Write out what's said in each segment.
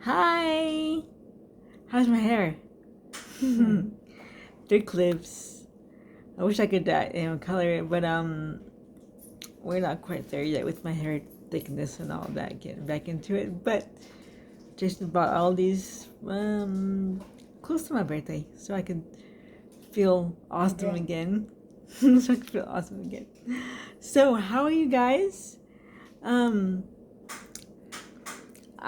Hi! How's my hair? They're clips. I wish I could color it, but we're not quite there yet with my hair thickness and all that, getting back into it. But Jason bought all these close to my birthday, so I could feel awesome again. So I could feel awesome again. So how are you guys?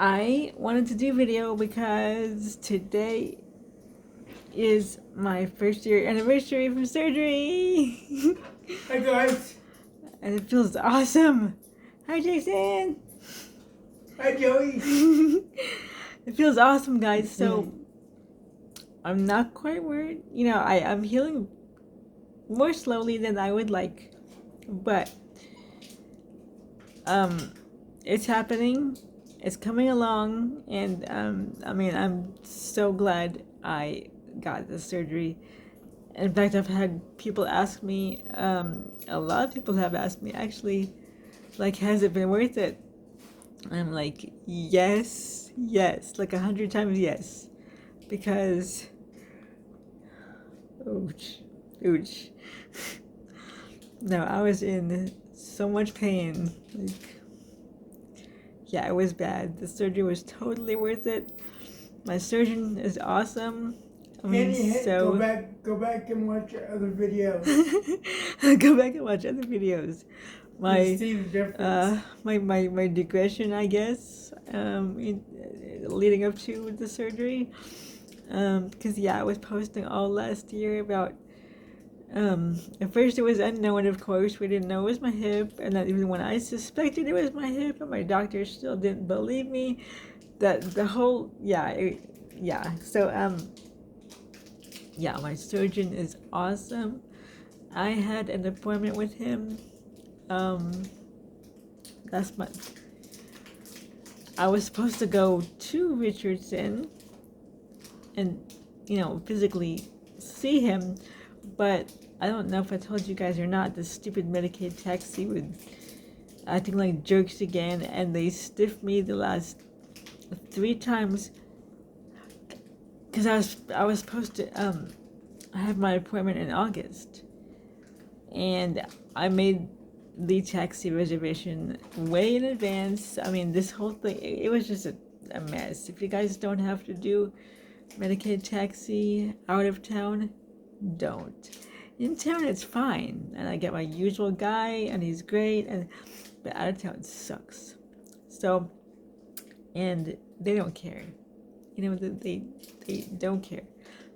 I wanted to do video because today is my first year anniversary from surgery. Hi guys. And it feels awesome. Hi Jason. Hi Joey. It feels awesome, guys. So I'm not quite worried. I'm healing more slowly than I would like, but it's happening. It's coming along, and I'm so glad I got the surgery. In fact, I've had people ask me, a lot of people have asked me actually, like, has it been worth it? I'm like, yes, like 100 times yes, because, ouch. No, I was in so much pain. Like, yeah, it was bad. The surgery was totally worth it. My surgeon is awesome. Go back and watch other videos. Go back and watch other videos. You see the difference. My digression, I guess, leading up to the surgery. Because I was posting all last year about. At first it was unknown, of course. We didn't know it was my hip, and that even when I suspected it was my hip, and my doctor still didn't believe me. That the whole So my surgeon is awesome. I had an appointment with him last month. I was supposed to go to Richardson and, physically see him, but I don't know if I told you guys or not, the stupid Medicaid taxi was acting like jerks again, and they stiffed me the last 3 times because I was supposed to have my appointment in August, and I made the taxi reservation way in advance. I mean, this whole thing, it was just a mess. If you guys don't have to do Medicaid taxi out of town, don't. In town it's fine, and I get my usual guy, and he's great, but out of town sucks. So, and they don't care. They don't care,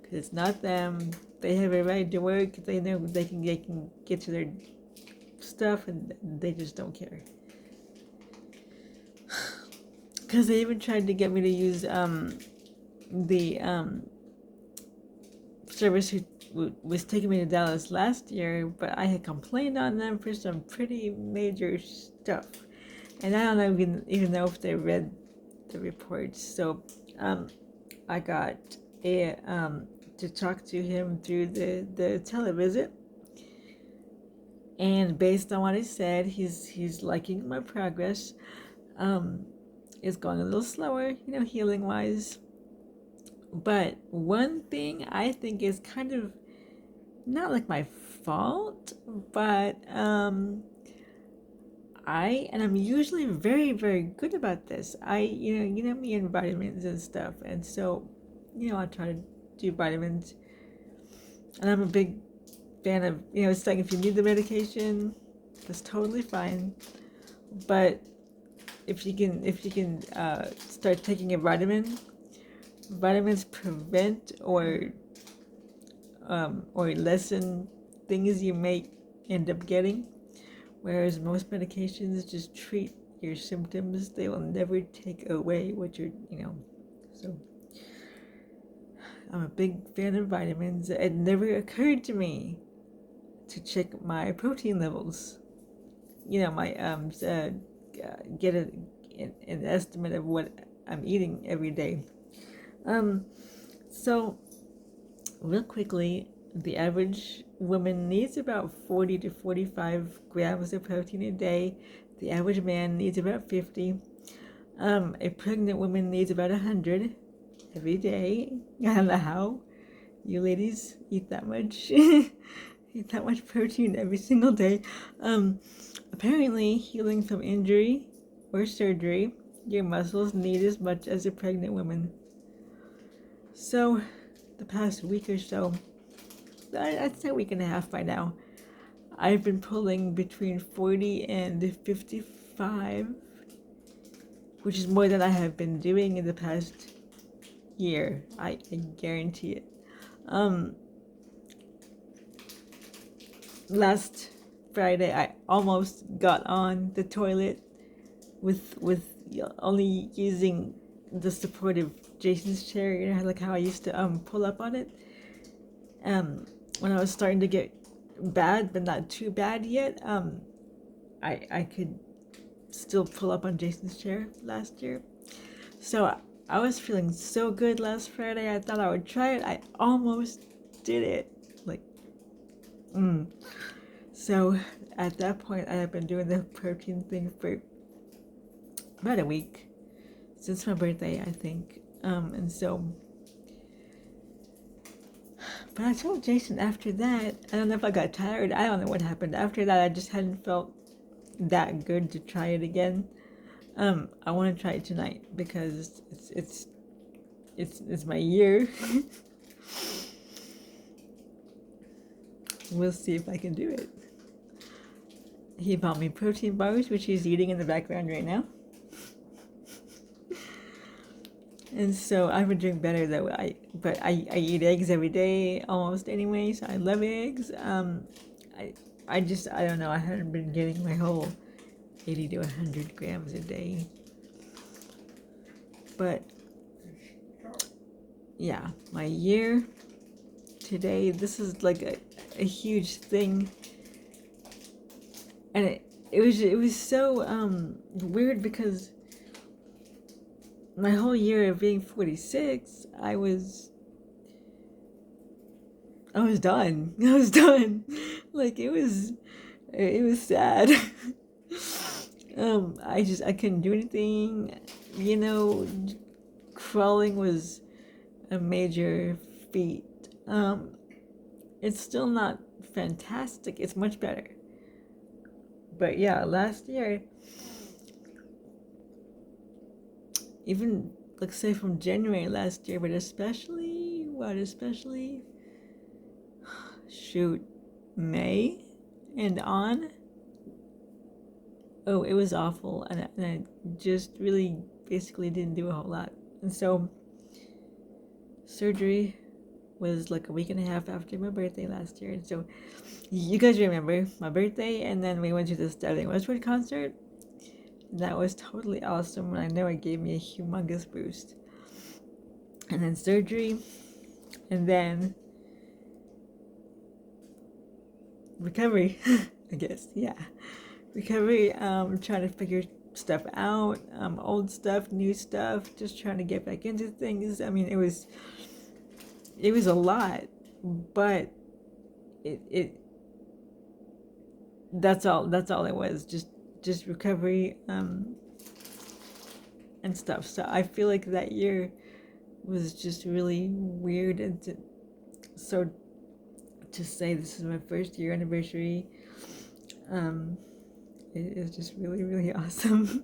because it's not them. They have a right to work. They know they can get to their stuff, and they just don't care. Because they even tried to get me to use the service who was taking me to Dallas last year, but I had complained on them for some pretty major stuff, and I don't even know if they read the reports. So I got to talk to him through the televisit, and based on what he said, he's liking my progress. It's going a little slower, healing wise. But one thing I think is kind of not like my fault, but I'm usually very, very good about this. You know me and vitamins and stuff, and so I try to do vitamins, and I'm a big fan of it's like if you need the medication, that's totally fine, but if you can start taking a vitamins prevent or lessen things you may end up getting, whereas most medications just treat your symptoms. They will never take away what you're, so I'm a big fan of vitamins. It never occurred to me to check my protein levels, my get an estimate of what I'm eating every day. So real quickly, the average woman needs about 40 to 45 grams of protein a day. The average man needs about 50. A pregnant woman needs about 100 every day. I don't know how you ladies eat that much. Eat that much protein every single day. Apparently, healing from injury or surgery, your muscles need as much as a pregnant woman. So, the past week or so, I'd say a week and a half by now, I've been pulling between 40 and 55, which is more than I have been doing in the past year. I guarantee it. Last Friday, I almost got on the toilet with only using the support of Jason's chair. You know, like how I used to pull up on it. When I was starting to get bad, but not too bad yet, I could still pull up on Jason's chair last year. So I was feeling so good last Friday. I thought I would try it. I almost did it. So at that point, I have been doing the protein thing for about a week, since my birthday, I think. And so, but I told Jason after that, I don't know if I got tired. I don't know what happened. After that, I just hadn't felt that good to try it again. I want to try it tonight because it's my year. We'll see if I can do it. He bought me protein bars, which he's eating in the background right now. And so I would drink better though. But I eat eggs every day almost anyway, so I love eggs. I don't know. I haven't been getting my whole 80 to 100 grams a day. But yeah, my year today. This is like a huge thing, and it was so weird because my whole year of being 46, I was done. I was done. Like it was sad. I couldn't do anything. You know, crawling was a major feat. It's still not fantastic. It's much better. But yeah, last year, even let's say from January last year, but especially shoot, May and on. Oh, it was awful, and I just really basically didn't do a whole lot. And so surgery was like a week and a half after my birthday last year. And so you guys remember my birthday, and then we went to the Sterling Westwood concert. That was totally awesome, and I know it gave me a humongous boost. And then surgery, and then recovery, I guess, yeah. Recovery, trying to figure stuff out, old stuff, new stuff, just trying to get back into things. I mean, it was a lot, but that's all it was, just recovery, and stuff. So I feel like that year was just really weird, and so to say this is my first year anniversary, it is just really, really awesome.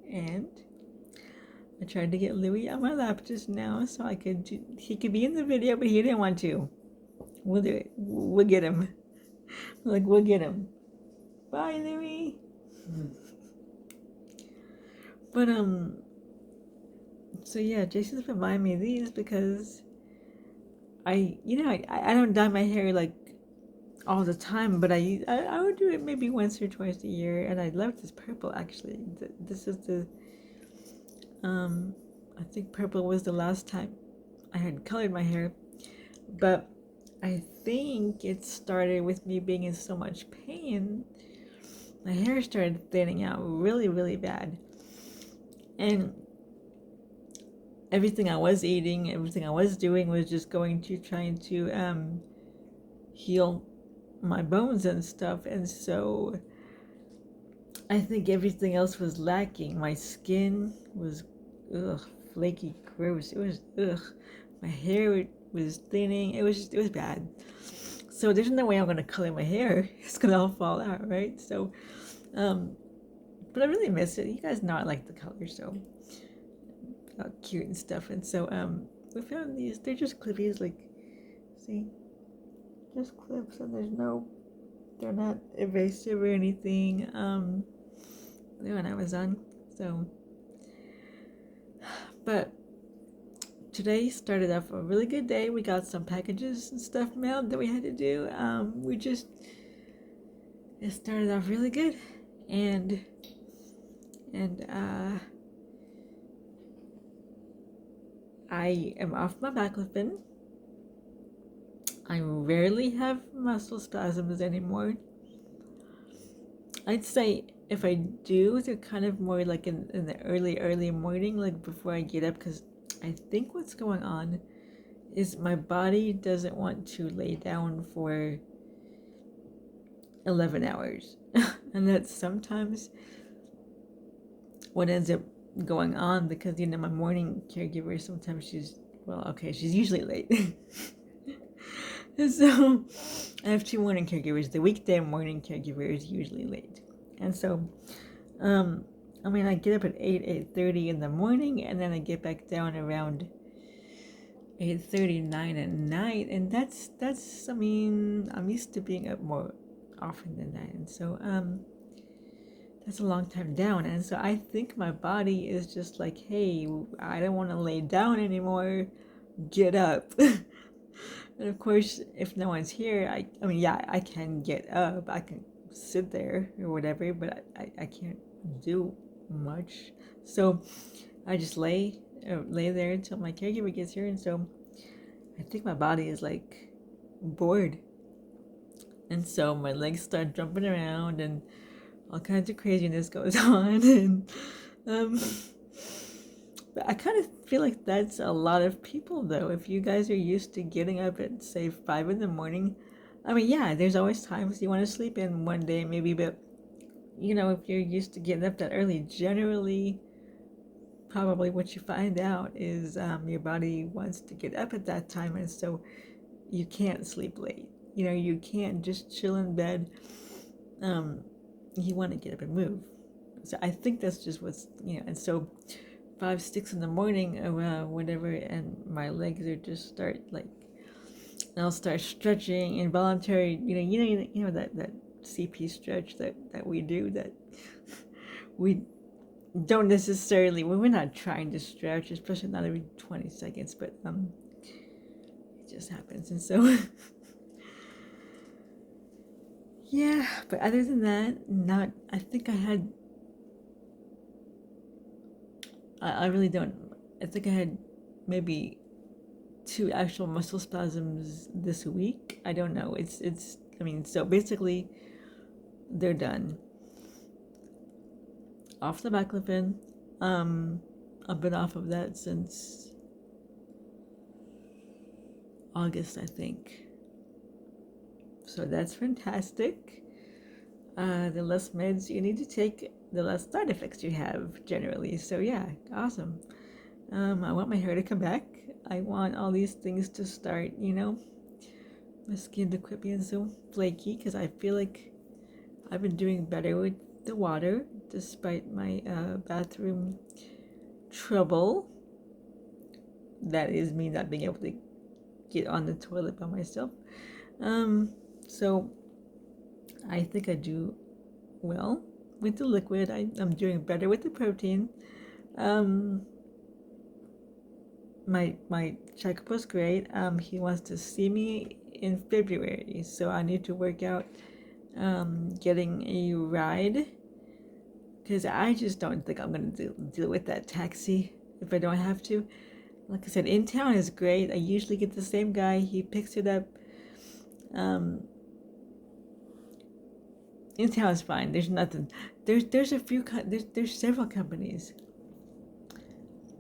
And I tried to get Louis on my lap just now so he could be in the video, but he didn't want to. We'll do it. We'll get him. We'll get him. Bye, Louis. But, so yeah, Jason's been buying me these because I don't dye my hair like all the time, but I would do it maybe once or twice a year, and I love this purple actually. This is the, I think purple was the last time I had colored my hair, but I think it started with me being in so much pain. My hair started thinning out really, really bad. And everything I was eating, everything I was doing was just trying to heal my bones and stuff. And so I think everything else was lacking. My skin was, flaky, gross. It was, My hair was thinning. It was bad. So there's no way I'm gonna color my hair. It's gonna all fall out, right? So, um, but I really miss it. You guys know I like the color, so cute and stuff. And so, we found these. They're just clippies, like, see, just clips, and they're not evasive or anything. They're on Amazon. So, but today started off a really good day. We got some packages and stuff mailed that we had to do. It started off really good, and I am off my baclofen. I rarely have muscle spasms anymore. I'd say if I do, they're kind of more like in the early morning, like before I get up, because I think what's going on is my body doesn't want to lay down for 11 hours. And that's sometimes what ends up going on, because, my morning caregiver, sometimes she's usually late. And so I have two morning caregivers. The weekday morning caregiver is usually late. And so, I get up at 8:30 in the morning, and then I get back down around 8:39 at night. And that's, I'm used to being up more often than that. And so, that's a long time down. And so I think my body is just like, hey, I don't want to lay down anymore. Get up. And of course, if no one's here, I can get up. I can sit there or whatever, but I can't do much. So I just lay there until my caregiver gets here. And so I think my body is like bored. And so my legs start jumping around and all kinds of craziness goes on. And but I kind of feel like that's a lot of people, though. If you guys are used to getting up at, say, 5 in the morning, there's always times you want to sleep in one day, maybe, but, if you're used to getting up that early, generally, probably what you find out is your body wants to get up at that time, and so you can't sleep late. You can't just chill in bed. You want to get up and move. So I think that's just what's, and so 5, 6 in the morning, whatever, and my legs are just start like, and I'll start stretching involuntary, that CP stretch that we do, that we don't necessarily, we're not trying to stretch, especially not every 20 seconds, but it just happens. And so yeah, but other than that, I think I really don't. I think I had maybe 2 actual muscle spasms this week. I don't know. So basically, they're done. Off the baclofen. I've been off of that since August, I think. So that's fantastic. The less meds you need to take, the less side effects you have generally. So yeah, awesome. I want my hair to come back. I want all these things to start, my skin to quit being so flaky, because I feel like I've been doing better with the water despite my bathroom trouble. That is me not being able to get on the toilet by myself. So I think I do well with the liquid. I'm doing better with the protein. My checkup was great. He wants to see me in February, so I need to work out getting a ride, because I just don't think I'm going to deal with that taxi if I don't have to. Like I said, in town is great. I usually get the same guy. He picks it up. In town is fine. There's nothing. There's a few. There's several companies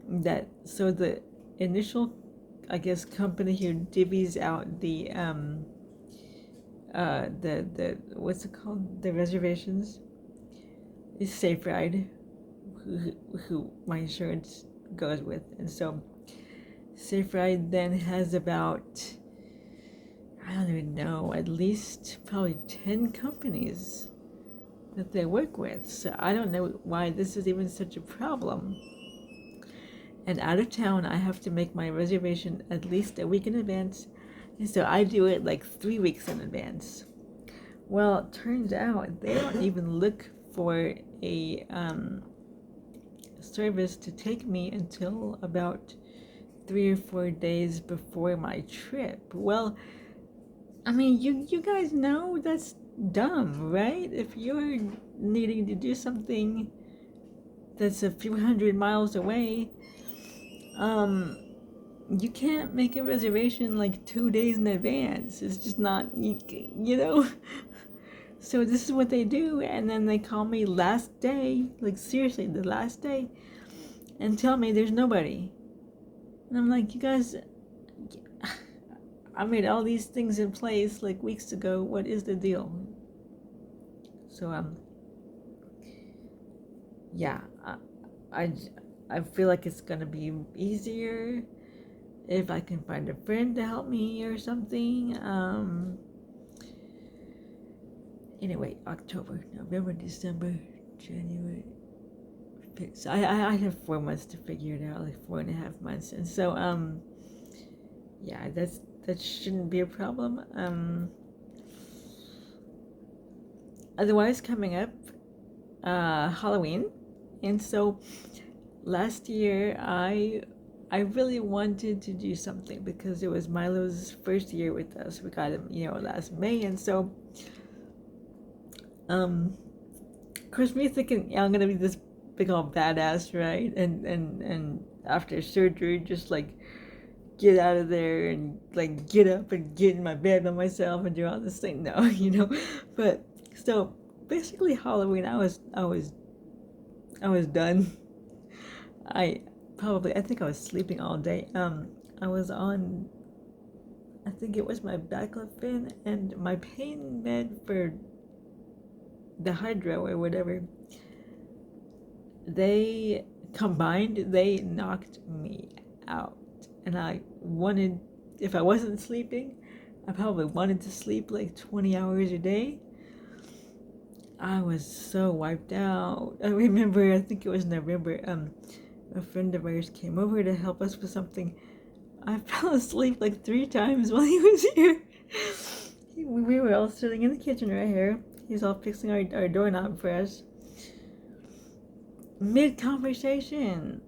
that. So the initial, I guess, company here divvies out the what's it called? The reservations. is Safe Ride, who my insurance goes with. And so Safe Ride then has about, I don't even know, at least probably 10 companies that they work with. So I don't know why this is even such a problem. And out of town, I have to make my reservation at least a week in advance. And so I do it like 3 weeks in advance. Well, it turns out they don't even look for a service to take me until about 3 or 4 days before my trip. Well, I mean, you guys know that's dumb, right? If you're needing to do something that's a few hundred miles away, you can't make a reservation like 2 days in advance. It's just not, you know? So this is what they do, and then they call me last day, like seriously, the last day, and tell me there's nobody. And I'm like, you guys, I made all these things in place like weeks ago. What is the deal? So yeah, I feel like it's gonna be easier if I can find a friend to help me or something. Anyway, October, November, December, January. So I have 4 months to figure it out, like 4.5 months, and so yeah, that shouldn't be a problem. Otherwise, coming up, Halloween, and so last year I really wanted to do something because it was Milo's first year with us. We got him, last May, and so of course me thinking, yeah, I'm gonna be this big old badass, right? And after surgery, just like get out of there and like get up and get in my bed by myself and do all this thing. No, But so basically Halloween, I was done. I think I was sleeping all day. I was on, I think it was my baclofen and my pain med for the hydro or whatever. They combined, they knocked me out. And if I wasn't sleeping, I probably wanted to sleep like 20 hours a day. I was so wiped out. I remember, I think it was November, a friend of ours came over to help us with something. I fell asleep like 3 times while he was here. We were all sitting in the kitchen right here. He's all fixing our doorknob for us. Mid-conversation.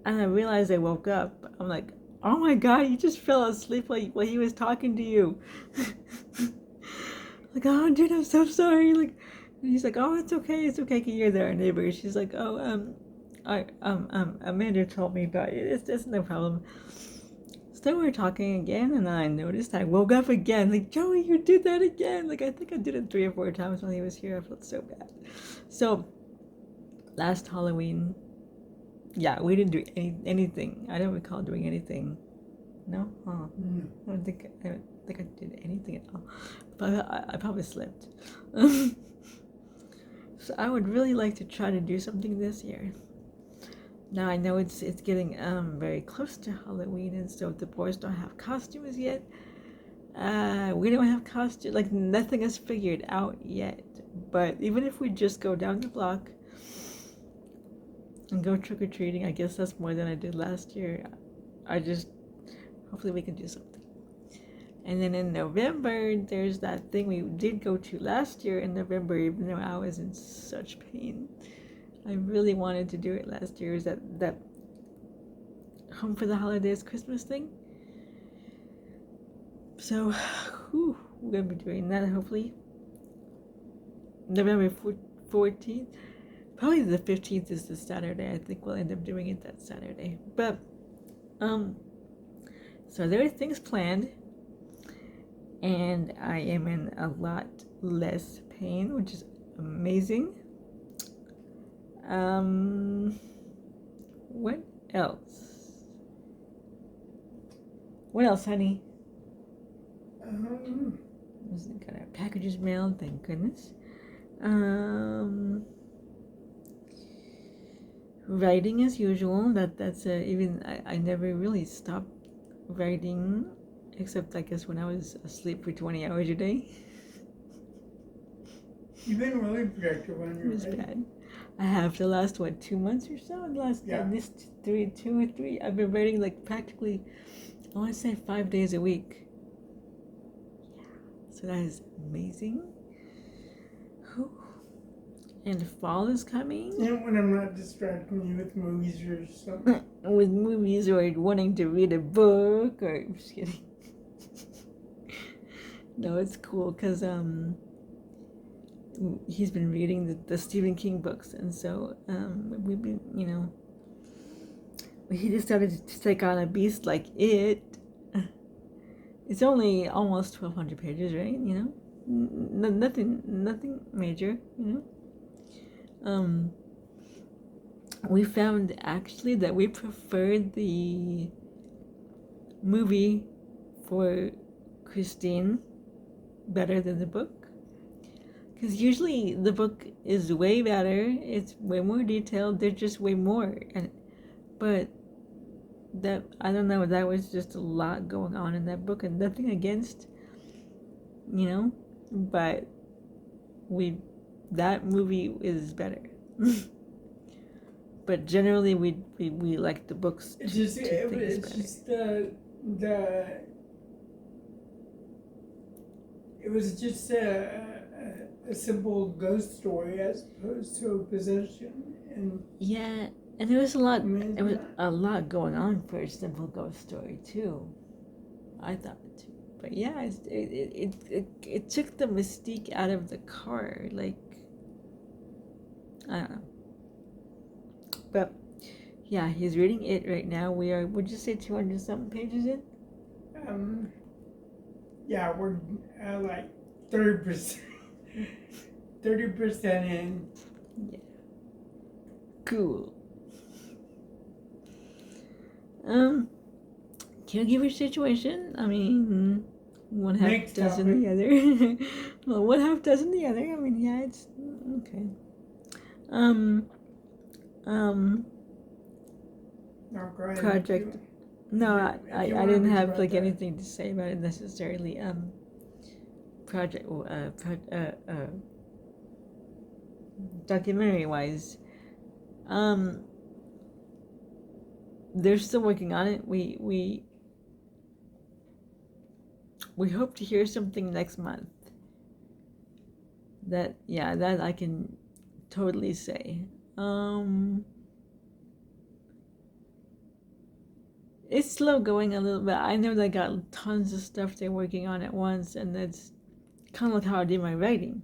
And I realized I woke up. I'm like, oh my God, you just fell asleep while he was talking to you. Like, oh, dude, I'm so sorry. Like, and he's like, oh, it's okay, you're there, our neighbor. She's like, oh, Amanda told me about it. It's no problem. So we're talking again, and then I noticed I woke up again. Like, Joey, you did that again. Like, I think I did it 3 or 4 times when he was here. I felt so bad. So, last Halloween, yeah, we didn't do anything. I don't recall doing anything. No? Huh. I don't think I did anything at all. But I probably slept. So I would really like to try to do something this year. Now I know it's getting very close to Halloween, and so the boys don't have costumes yet. We don't have costumes, like nothing is figured out yet. But even if we just go down the block and go trick-or-treating, I guess that's more than I did last year. Hopefully we can do something. And then in November, there's that thing we did go to last year in November, even though I was in such pain. I really wanted to do it last year. Is that Home for the Holidays Christmas thing? So, we're gonna be doing that hopefully. November 14th. Probably the 15th is the Saturday. I think we'll end up doing it that Saturday. But, so there are things planned. And I am in a lot less pain, which is amazing. What else? What else, honey? Got our packages mailed, thank goodness. writing as usual. That's even I never really stopped writing, except I guess when I was asleep for 20 hours a day. You've been really productive on It your was writing. bad. I have the last 2 months or so. The last at least 2 or 3. I've been writing like practically, I want to say 5 days a week. Yeah, so that is amazing. Whew. And fall is coming. And when I'm not distracting you with movies or something. With movies or wanting to read a book or I'm just kidding. No, it's cool because he's been reading the Stephen King books, and so we've been, he decided to take on a beast like it. It's only almost 1,200 pages, right? Nothing major, We found actually that we preferred the movie for Christine better than the book. Because usually the book is way better, it's way more detailed, there's just way more. But that, I don't know, that was just a lot going on in that book, and nothing against, but that movie is better. But generally we like the books. It's just it was just a simple ghost story as opposed to a possession, and yeah, and there was a lot. It was a lot going on for a simple ghost story too. I thought too, but yeah, it took the mystique out of the car. Like, I don't know, but yeah, he's reading it right now. We are, would you say, 200 something pages in? Yeah, we're like 30%. 30% in. Yeah. Cool. Caregiver situation. I mean, one half Next dozen topic. the other. Well, one half dozen the other. I mean, yeah, it's okay. No, go ahead. Project. No, I didn't have like anything to say about it necessarily. Project. Documentary wise. They're still working on it. We hope to hear something next month. That I can totally say. It's slow going a little bit. I know they got tons of stuff they're working on at once, and that's kind of like how I did my writing.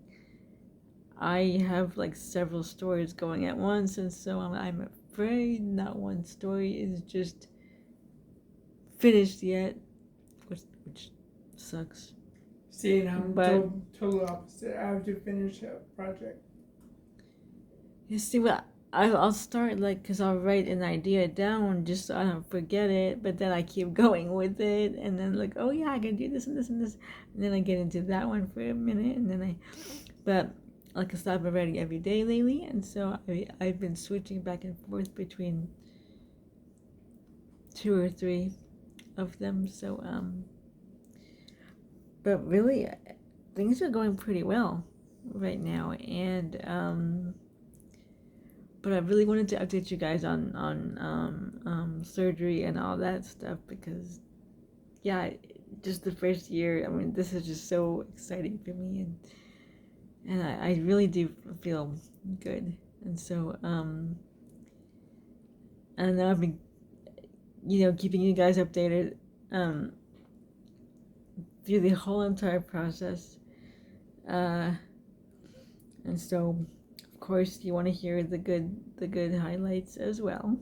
I have like several stories going at once, and so I'm afraid not one story is just finished yet, which sucks. See, and I'm total opposite. I have to finish a project. You see, what I'll start like, because I'll write an idea down just so I don't forget it, but then I keep going with it, and then like, oh yeah, I can do this and this and this, and then I get into that one for a minute, and then but like I said, I've been writing every day lately, and so I've been switching back and forth between 2 or 3 of them, so but really things are going pretty well right now, and but I really wanted to update you guys on surgery and all that stuff, because yeah, just the first year, I mean, this is just so exciting for me, and I really do feel good, and so and I've been keeping you guys updated through the whole entire process, and so of course you want to hear the good highlights as well.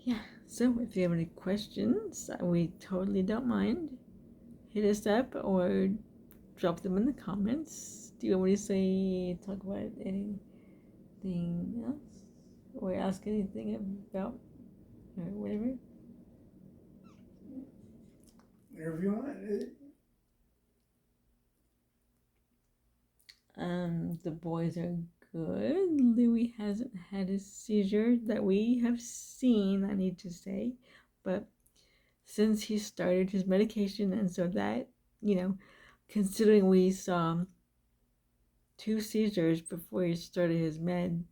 Yeah, so if you have any questions, we totally don't mind. Hit us up or drop them in the comments. Do you want me to talk about anything else? Or ask anything about, or whatever? Whatever you want. The boys are good. Louis hasn't had a seizure that we have seen, I need to say, but since he started his medication, and so that, considering we saw 2 seizures before he started his meds,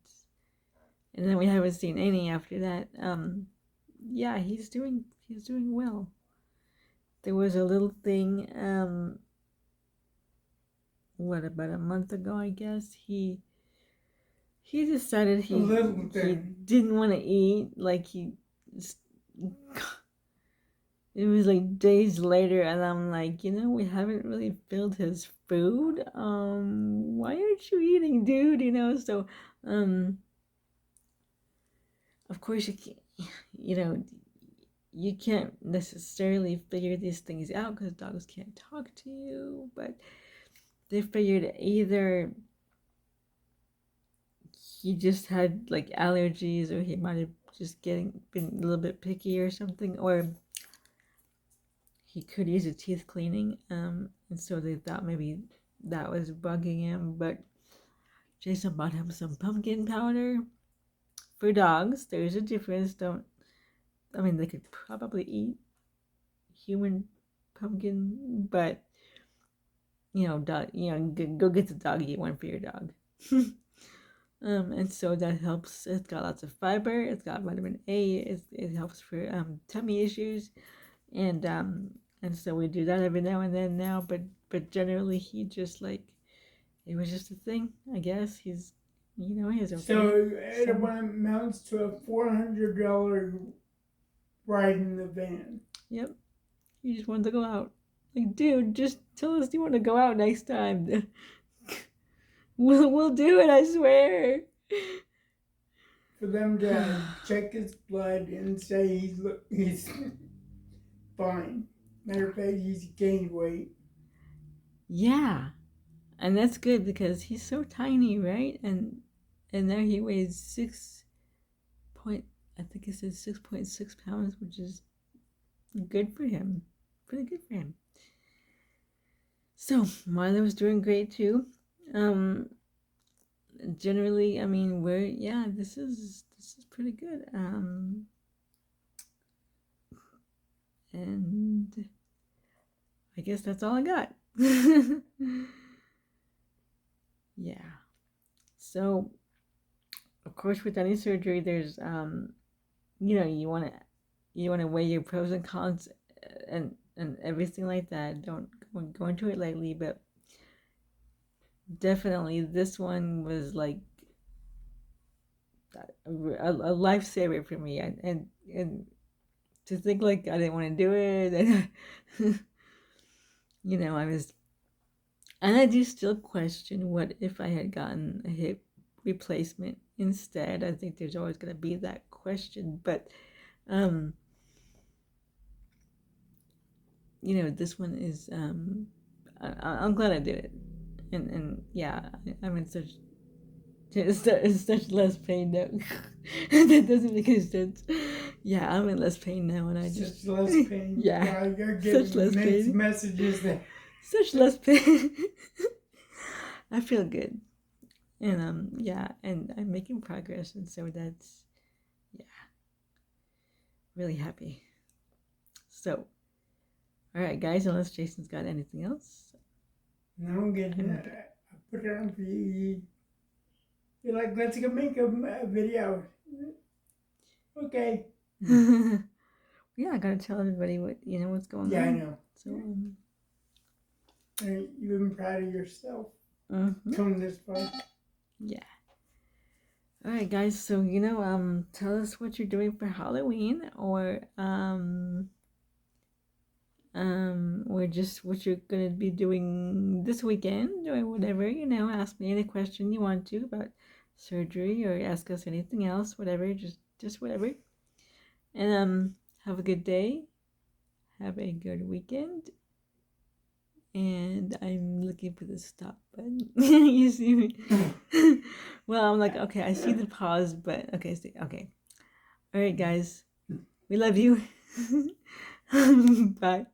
and then we haven't seen any after that, yeah, he's doing well. There was a little thing, about a month ago, I guess, he decided he didn't want to eat, it was like days later, and I'm like, we haven't really filled his food. Why aren't you eating, dude? So, of course you can't necessarily figure these things out because dogs can't talk to you, but they figured either he just had like allergies, or he might have just been a little bit picky or something, or he could use a teeth cleaning, and so they thought maybe that was bugging him. But Jason bought him some pumpkin powder for dogs. There's a difference. They could probably eat human pumpkin, but go get the doggy one for your dog. And so that helps. It's got lots of fiber. It's got vitamin A. It helps for tummy issues, and so we do that every now and then now. But generally, he just it was just a thing. I guess he's he's okay. So it amounts to a $400 ride in the van. Yep. He just wanted to go out. Like, dude, just tell us you want to go out next time. We'll do it, I swear. For them to check his blood and say he's fine. Matter of fact, he's gained weight. Yeah. And that's good because he's so tiny, right? And there he weighs 6.6 pounds, which is good for him. Pretty good for him. So Milo was doing great too. Generally, this is pretty good. And I guess that's all I got. Yeah. So, of course, with any surgery, there's you want to weigh your pros and cons and everything like that. Don't go into it lightly, but definitely this one was like a lifesaver for me, and to think like I didn't want to do it, and I was, and I do still question what if I had gotten a hip replacement instead. I think there's always going to be that question, but this one is I'm glad I did it, and yeah, I'm in such less pain now. That doesn't make any sense. Yeah, I'm in less pain now, and I just less pain. Yeah, you're getting such less pain. Messages there. Such less pain. I feel good, and and I'm making progress, and so that's really happy. So, all right, guys. Unless Jason's got anything else. No, I'm getting it. I put it on for you. You're like, let's go make a video. Okay. Yeah, I gotta tell everybody what's going on. Yeah, I know. So, you've been proud of yourself. Mm-hmm. Coming this far. Yeah. All right, guys. So tell us what you're doing for Halloween, or just what you're gonna be doing this weekend, or whatever. Ask me any question you want to about surgery, or ask us anything else. Whatever, just whatever. And have a good day. Have a good weekend. And I'm looking for the stop button. You see me? Well, I'm like, okay, I see the pause, but okay. All right, guys. We love you. Bye.